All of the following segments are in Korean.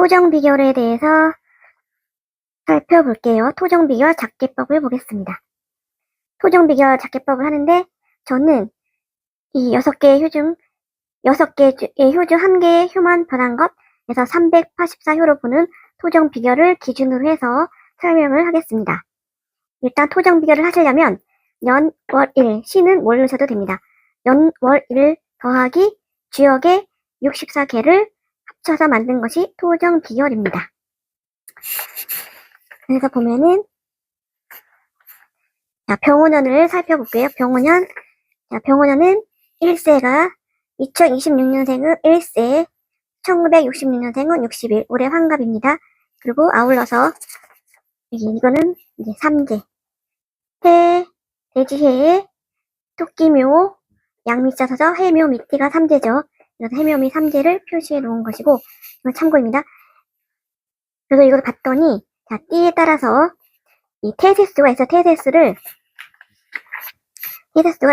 토정 비결에 대해서 살펴볼게요. 토정 비결 작계법을 보겠습니다. 토정 비결 작계법을 하는데 저는 이 6개의 효 중 6개의 효 중 1개의 효만 변한 것에서 384효로 보는 토정 비결을 기준으로 해서 설명을 하겠습니다. 일단 토정 비결을 하시려면 년, 월, 일, 시는 모르셔도 됩니다. 년, 월, 일 더하기 주역의 64개를 합쳐서 만든 것이 토정 비결입니다. 그래서 보면은 자, 병원년을 살펴볼게요. 병원년. 자, 병원년은 1세가 2026년생은 1세, 1966년생은 60일, 올해 환갑입니다. 그리고 아울러서 이거는 이제 3제. 대지해에 토끼묘, 양미자 서서 해묘 밑티가 3제죠. 그래서 해묘미 3제를 표시해 놓은 것이고, 이건 참고입니다. 그래서 이걸 봤더니, 자, 띠에 따라서 이 태세수가 있어. 태세수가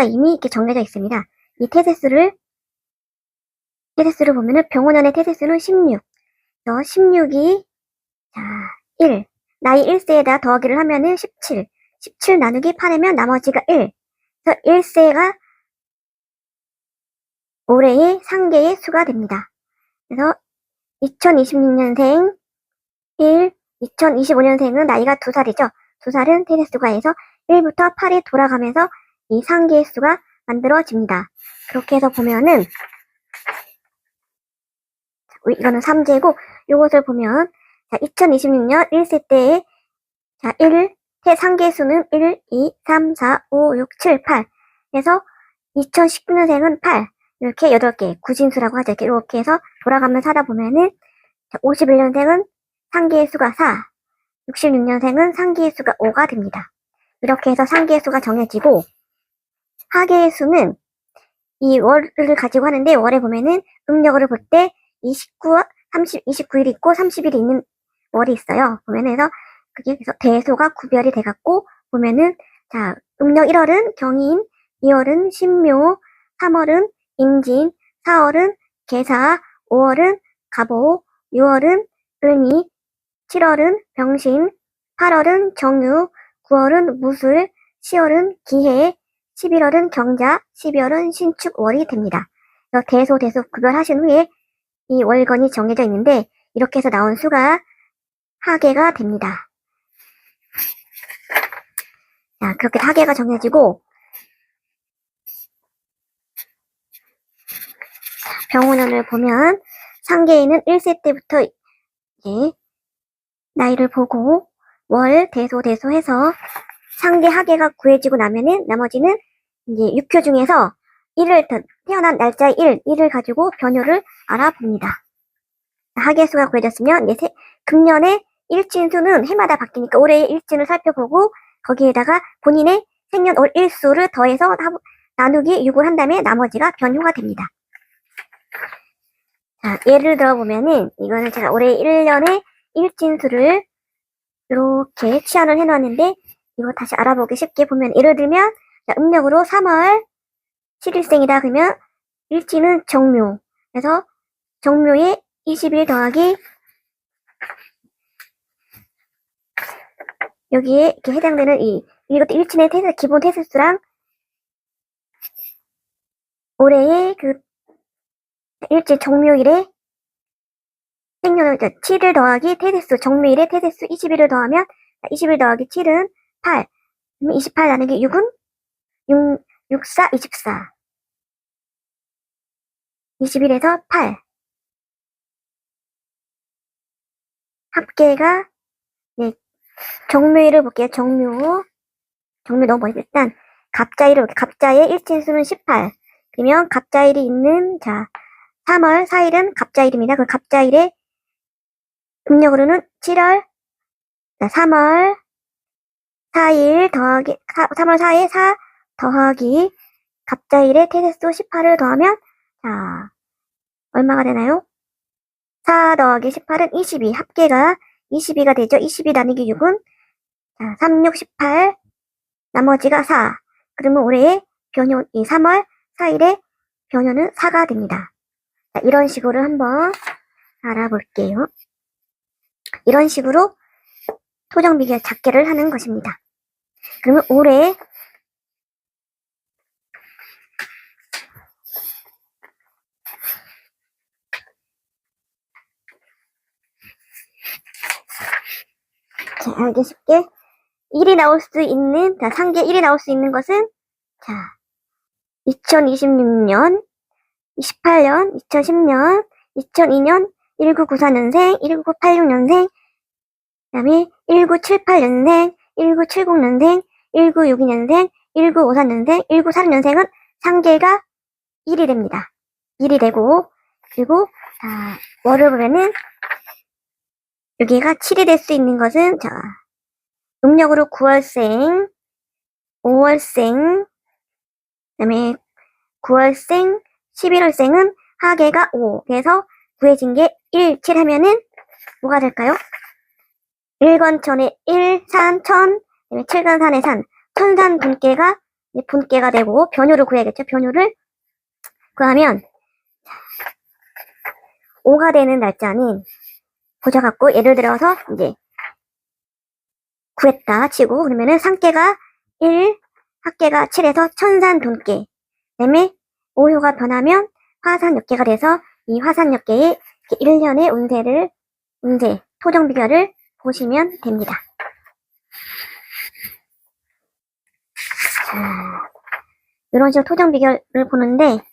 이미 이렇게 정해져 있습니다. 이 태세수를 보면은 병원년의 태세수는 16. 16이, 자, 1. 나이 1세에다 더하기를 하면은 17. 17 나누기 8이면 나머지가 1. 그래서 1세가 올해의 상계의 수가 됩니다. 그래서 2026년생 1, 2025년생은 나이가 2살이죠. 2살은 태세수가 해서 1부터 8이 돌아가면서 이 상계의 수가 만들어집니다. 그렇게 해서 보면은 이거는 3제고 이것을 보면 자, 2026년 1세 때의 자, 1, 상계의 수는 1, 2, 3, 4, 5, 6, 7, 8 그래서 2019년생은 8 이렇게 8개 구진수라고 하죠. 이렇게 해서 돌아가면서 하다 보면은 51년생은 상계의 수가 4, 66년생은 상계의 수가 5가 됩니다. 이렇게 해서 상계의 수가 정해지고 하계의 수는 이 월을 가지고 하는데 월에 보면은 음력으로 볼 때 29일 있고 30일이 있는 월이 있어요. 보면은 그래서 그게 그래서 대소가 구별이 돼갖고 보면은 자 음력 1월은 경인, 2월은 신묘, 3월은 임진, 4월은 계사, 5월은 갑오, 6월은 을미, 7월은 병신, 8월은 정유, 9월은 무술, 10월은 기해, 11월은 경자, 12월은 신축월이 됩니다. 그래서 대소 구별하신 후에 이 월건이 정해져 있는데 이렇게 해서 나온 수가 하계가 됩니다. 자, 그렇게 하계가 정해지고 병원년을 보면 상계에는 1세 때부터 이제 나이를 보고 월, 대소 해서 상계 하계가 구해지고 나면은 나머지는 이제 6효 중에서 태어난 날짜의 1을 가지고 변효를 알아봅니다. 하계수가 구해졌으면 금년의 일진수는 해마다 바뀌니까 올해의 일진을 살펴보고 거기에다가 본인의 생년월 일수를 더해서 나누기 6을 한 다음에 나머지가 변효가 됩니다. 자, 예를 들어 보면은 이거는 제가 올해 1년의 일진수를 이렇게 치환을 해놨는데 이거 다시 알아보기 쉽게 보면 예를 들면 자, 음력으로 3월 7일생이다 그러면 일진은 정묘 그래서 정묘에 20일 더하기 여기에 이렇게 해당되는 이것도 일진의 기본 태세수랑 올해의 그 일진 정묘일에 생년월 7일 더하기 태세수 정묘일에 태세수 20일을 더하면 20일 더하기 7은 8 28 나누기 6은 6, 4, 24 21에서 8 합계가 네, 정묘일을 볼게요. 정묘 너무 멀리 일단 갑자의 일진수는 18 그러면 갑자일이 있는 자 3월 4일은 갑자일입니다. 그 갑자일에 음력으로는 7월 3월 4일 더하기 3월 4일 4 더하기 갑자일에 태세수 18을 더하면 자 얼마가 되나요? 4 더하기 18은 22 합계가 22가 되죠. 22 나누기 6은 자, 3, 6, 18 나머지가 4 그러면 올해의 변효 3월 4일에 변효는 4가 됩니다. 자, 이런 식으로 한번 알아볼게요. 이런 식으로 토정 비교 작계를 하는 것입니다. 그러면 올해 자, 알기 쉽게 1이 나올 수 있는, 자, 상계 1이 나올 수 있는 것은, 자, 2026년, 28년, 2010년, 2002년, 1994년생, 1986년생, 그 다음에 1978년생, 1970년생, 1962년생, 1954년생, 1946년생은 상계가 1이 됩니다. 1이 되고, 그리고, 자, 월을 보면은, 여기가 7이 될 수 있는 것은, 자, 음력으로 9월생, 5월생, 그 다음에 9월생, 11월생은 하계가 5. 그래서 구해진 게 1, 7 하면은 뭐가 될까요? 1건천에 1, 산, 천, 그다음에 7건산에 산, 천산 분께가 분께가 되고 변효를 구해야겠죠. 변효를 구하면 5가 되는 날짜는 보셔갖고 예를 들어서 이제 구했다 치고 그러면은 상계가 1, 합계가 7에서 천산 돈계 그다음에 오효가 변하면 화산역계가 돼서 이 화산역계의 1년의 운세, 토정 비결을 보시면 됩니다. 자, 이런 식으로 토정 비결을 보는데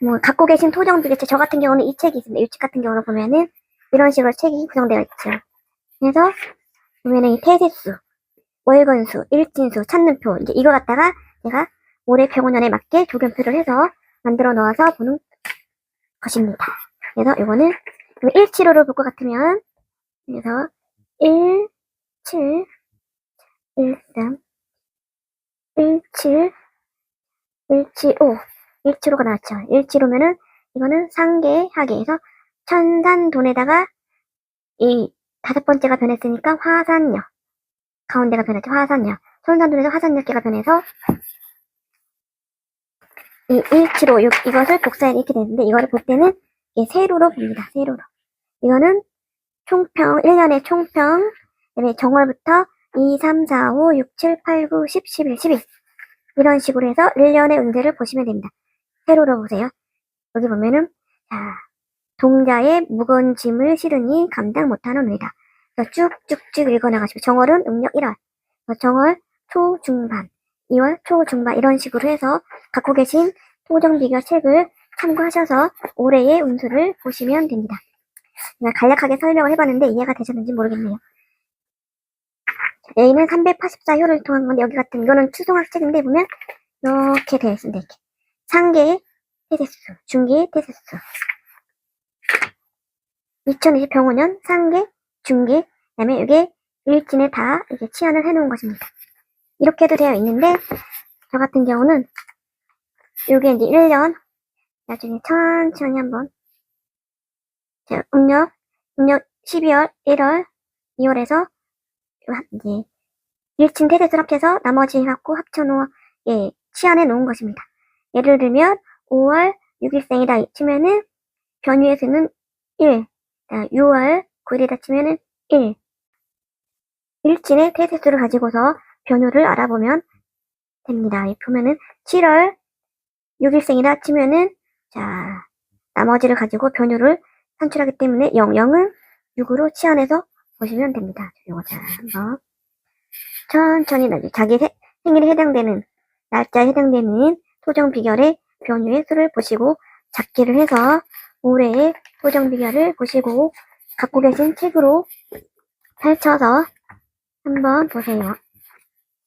뭐 갖고 계신 토정 비결, 저 같은 경우는 이 책이 있습니다. 이 책 같은 경우를 보면은 이런 식으로 책이 구성되어 있죠. 그래서 보면은 이 태세수, 월건수, 일진수, 찾는표 이제 이거 갖다가 제가 올해 병원년에 맞게 조견표를 해서 만들어 놓아서 보는 것입니다. 그래서 이거는 175를 볼 것 같으면 그래서 1, 7, 1, 3, 1, 7, 1, 7, 5, 175가 나왔죠. 175면은 이거는 상계, 하계에서 천산돈에다가 이 다섯 번째가 변했으니까 화산역, 가운데가 변했죠. 화산역, 천산돈에서 화산역계가 변해서 이 175, 이것을 복사해 이렇게 되는데 이거를 볼 때는 세로로 봅니다. 세로로. 이거는 총평, 1년의 총평, 그다음에 정월부터 2, 3, 4, 5, 6, 7, 8, 9, 10, 11, 12 이런 식으로 해서 1년의 운세를 보시면 됩니다. 세로로 보세요. 여기 보면은 자, 동자의 무거운 짐을 실으니 감당 못하는 운이다. 쭉쭉쭉 읽어나가시고 정월은 음력 1월, 정월 초중반, 2월 초중반 이런 식으로 해서 갖고 계신 토정비결 책을 참고하셔서 올해의 운수를 보시면 됩니다. 제가 간략하게 설명을 해봤는데 이해가 되셨는지 모르겠네요. 여기는 384효를 통한 건데 여기 같은 이거는 추송학 책인데 보면 이렇게 되어 있습니다. 이렇게 상계 태세수, 중계 태세수 2020 병원년 상계, 중계, 그 다음에 이게 일진에 다 이렇게 치환을 해놓은 것입니다. 이렇게도 되어 있는데 저 같은 경우는 이게 이제 1년 나중에 천천히 한번 제가 음력 12월, 1월, 2월에서 이제 일진 태세수를 합쳐서 나머지 해갖고 합쳐놓아 치환해 놓은 것입니다. 예를 들면 5월 6일생이다 치면은 변위의 수는 1, 6월 9일이다 치면은 1. 일진의 태세수를 가지고서 변효를 알아보면 됩니다. 보면은 7월 6일생이다 치면은 자 나머지를 가지고 변효를 산출하기 때문에 0은 6으로 치환해서 보시면 됩니다. 이거 자 한번 천천히 자기 생일에 해당되는 날짜에 해당되는 토정 비결의 변효의 수를 보시고 잡기를 해서 올해의 토정 비결을 보시고 갖고 계신 책으로 펼쳐서 한번 보세요.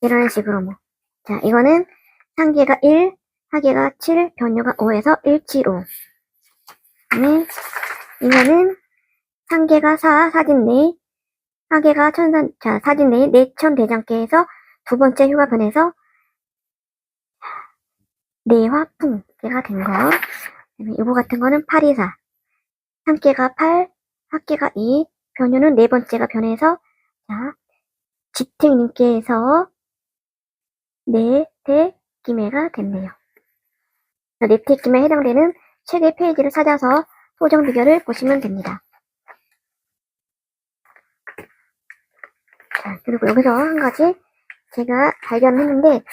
이런 식으로 뭐. 자, 이거는 상계가 1, 하계가 7, 변효가 5에서 175. 이거는 상계가 4, 사진 4, 하계가 사진 4, 내천대장계에서 두 번째 휴가 변해서 내화풍계가 된 거. 요거 같은 거는 824. 상계가 8, 합계가 2, 변효는 네 번째가 변해서 자, 지택님께서 네택기매가 됐네요. 네택기매에 해당되는 책의 페이지를 찾아서 토정 비결을 보시면 됩니다. 자, 그리고 여기서 한 가지 제가 발견했는데,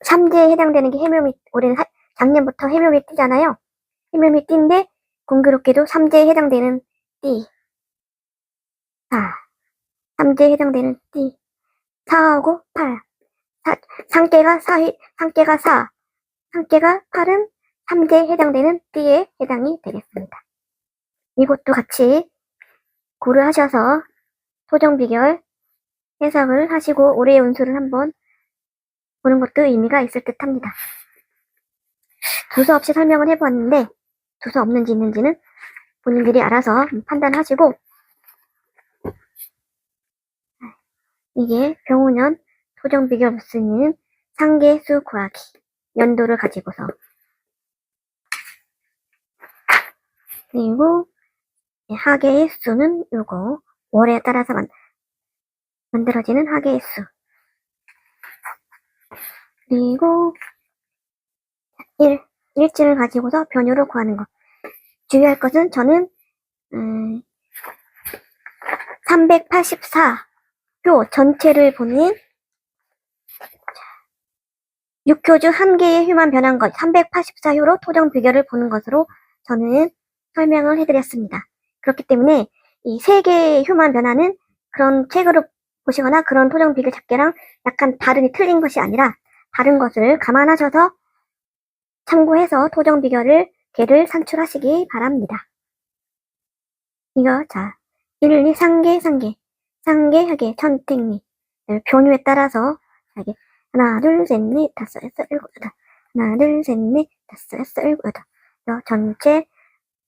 3제에 해당되는 게 해묘미, 올해는 작년부터 해묘미 띠잖아요. 해묘미 띠인데, 공교롭게도 3제에 해당되는 띠. 자, 3제에 해당되는 띠. 4하고 8. 상계가 4, 상계가 8은 3제에 해당되는 띠에 해당이 되겠습니다. 이것도 같이 고려하셔서 토정 비결 해석을 하시고 올해의 운수를 한번 보는 것도 의미가 있을 듯 합니다. 두서 없이 설명을 해보았는데 두서 없는지 있는지는 본인들이 알아서 판단하시고, 이게 병우년 토정 비결 무스는 상계수 구하기 연도를 가지고서, 그리고 하계의 수는 요거 월에 따라서 만들어지는 하계의 수, 그리고 일지를 가지고서 변효를 구하는 것. 주의할 것은 저는 384표 전체를 보는 6표 중 한 개의 효만 변한 것, 384효로 토정 비결을 보는 것으로 저는 설명을 해드렸습니다. 그렇기 때문에 이 3개의 효만 변하는 그런 책으로 보시거나 그런 토정 비결 잡기랑 약간 다르니 틀린 것이 아니라 다른 것을 감안하셔서 참고해서 토정 비결을 개를 산출하시기 바랍니다. 이거 자 1, 2, 상계, 하계, 천택리 변효에 따라서 이게 하나, 둘, 셋, 넷, 다섯, 여섯, 일곱, 여덟. 하나, 둘, 셋, 넷, 다섯, 여섯, 일곱, 여덟. 전체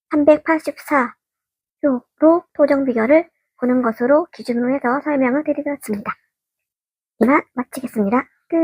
384효로 토정 비결을 보는 것으로 기준으로 해서 설명을 드리겠습니다. 이만 마치겠습니다. 끝.